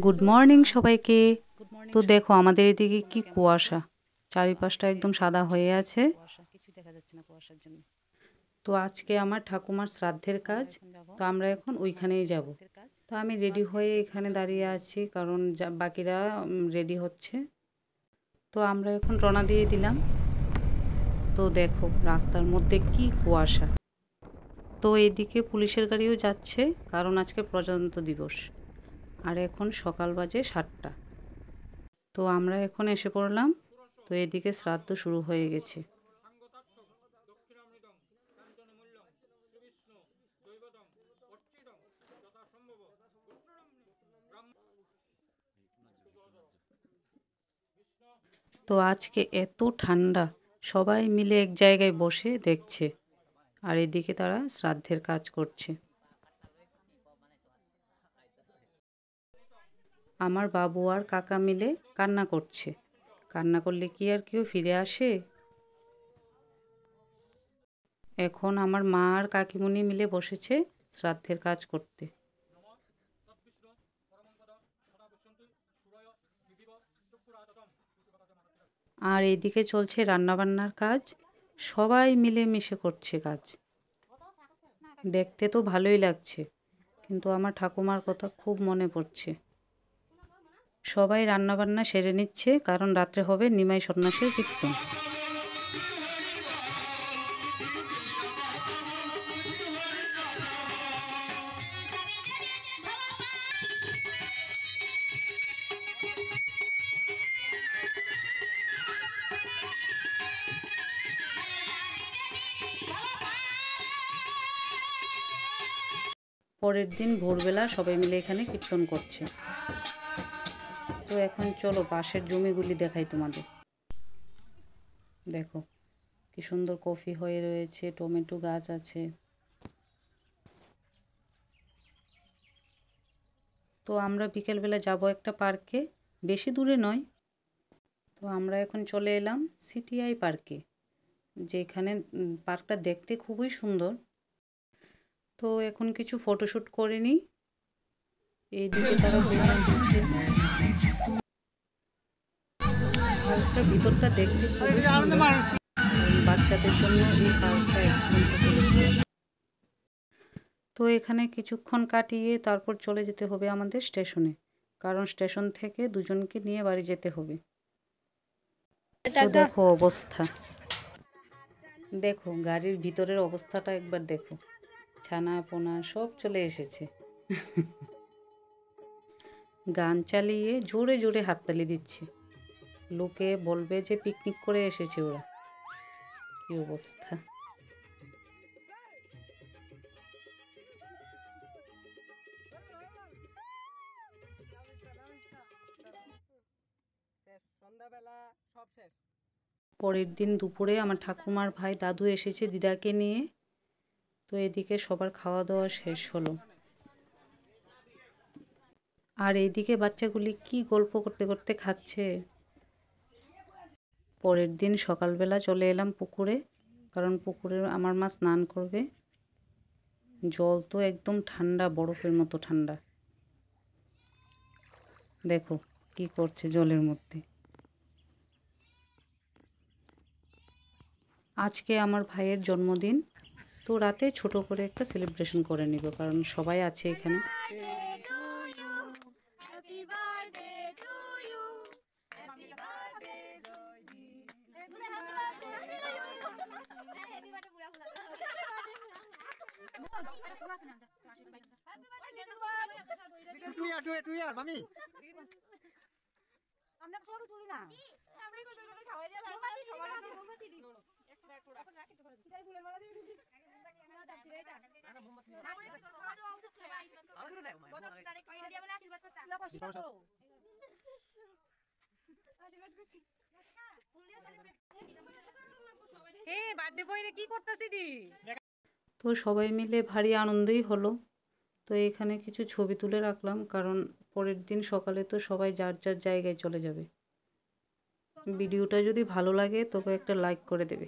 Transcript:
Good morning সবাইকে। তো দেখো আমাদের এদিকে কি কুয়াশা, চারিপাশটা একদম সাদা হয়ে আছে, কিছু দেখা যাচ্ছে না কুয়াশার জন্য। তো আজকে আমার ঠাকুমার শ্রাদ্ধের কাজ, তো আমরা এখন ওইখানেই যাব। তো আমি রেডি হয়ে এখানে দাঁড়িয়ে আছি, কারণ বাকিরা রেডি হচ্ছে। তো আমরা এখন রওনা দিয়ে দিলাম। তো দেখো রাস্তার মধ্যে কি কুয়াশা। তো এইদিকে পুলিশের গাড়িও যাচ্ছে, কারণ আজকে প্রজাতন্ত্র দিবস। আর এখন সকাল বাজে 7টা। তো আমরা এখন এসে পড়লাম। তো এদিকে শ্রাদ্ধ শুরু হয়ে গেছে। তো আজকে এত ঠান্ডা, সবাই মিলে এক জায়গায় বসে দেখছে, আর এদিকে তারা শ্রাদ্ধের কাজ করছে। আমার বাবু আর কাকা মিলে কান্না করছে। কান্না করলে কি আর কেউ ফিরে আসে? এখন আমার মা আর কাকিমুনি মিলে বসেছে শ্রাদ্ধের কাজ করতে। আর এইদিকে চলছে রান্নাবান্নার কাজ, সবাই মিলে মিশে করছে কাজ। দেখতে তো ভালোই লাগছে, কিন্তু আমার ঠাকুমার কথা খুব মনে পড়ছে। সবাই রান্নাবান্না সেরে নিচ্ছে, কারণ রাত্রে হবে নিমাই সন্ন্যাসের কীর্তন। পরের দিন ভোরবেলা সবাই মিলে এখানে কীর্তন করছে। তো এখন চলো পাশের জমিগুলি দেখাই তোমাদের। দেখো কি সুন্দর কফি হয়ে রয়েছে, টমেটো গাছ আছে। তো আমরা বিকেলবেলা যাব একটা পার্কে, বেশি দূরে নয়। তো আমরা এখন চলে এলাম সিটিআই পার্কে, যেখানে পার্কটা দেখতে খুবই সুন্দর। তো এখন কিছু ফটোশ্যুট করে নিই। এইদিকে তারা ঘুরছে। পার্কটার ভিতরটা দেখতে খুবই সুন্দর, বাচ্চাদের জন্য এই পার্কটা একদম উপযুক্ত। তো এখানে কিছুক্ষণ কাটিয়ে তারপর চলে যেতে হবে আমাদের স্টেশনে, কারণ স্টেশন থেকে দুজনকে নিয়ে বাড়ি যেতে হবে। তো দেখো অবস্থা, দেখো গাড়ির ভিতরের অবস্থাটা একবার দেখো, ছানা পোনা সব চলে এসেছে। গান চালিয়ে জোরে জোরে হাততালি দিচ্ছে, লোকে বলবে যে পিকনিক করে এসেছে ওরা। কি অবস্থা। পরের দিন দুপুরে আমার ঠাকুমার ভাই দাদু এসেছে দিদাকে নিয়ে। তো এদিকে সবার খাওয়া দাওয়া শেষ হলো, আর এইদিকে বাচ্চাগুলি কি গল্প করতে করতে খাচ্ছে। পরের দিন সকালবেলা চলে এলাম পুকুরে, কারণ পুকুরে আমার মা স্নান করবে। জল তো একদম ঠান্ডা, বরফের মতো ঠান্ডা। দেখো কি করছে জলের মধ্যে। আজকে আমার ভাইয়ের জন্মদিন, তো রাতে ছোট করে একটা সেলিব্রেশন করে নিব, কারণ সবাই আছে এখানে। তো সবাই মিলে ভারী আনন্দই হলো। তো এখানে কিছু ছবি তুলে রাখলাম, কারণ পরের দিন সকালে তো সবাই যার যার জায়গায় চলে যাবে। ভিডিওটা যদি ভালো লাগে তবে একটা লাইক করে দেবে।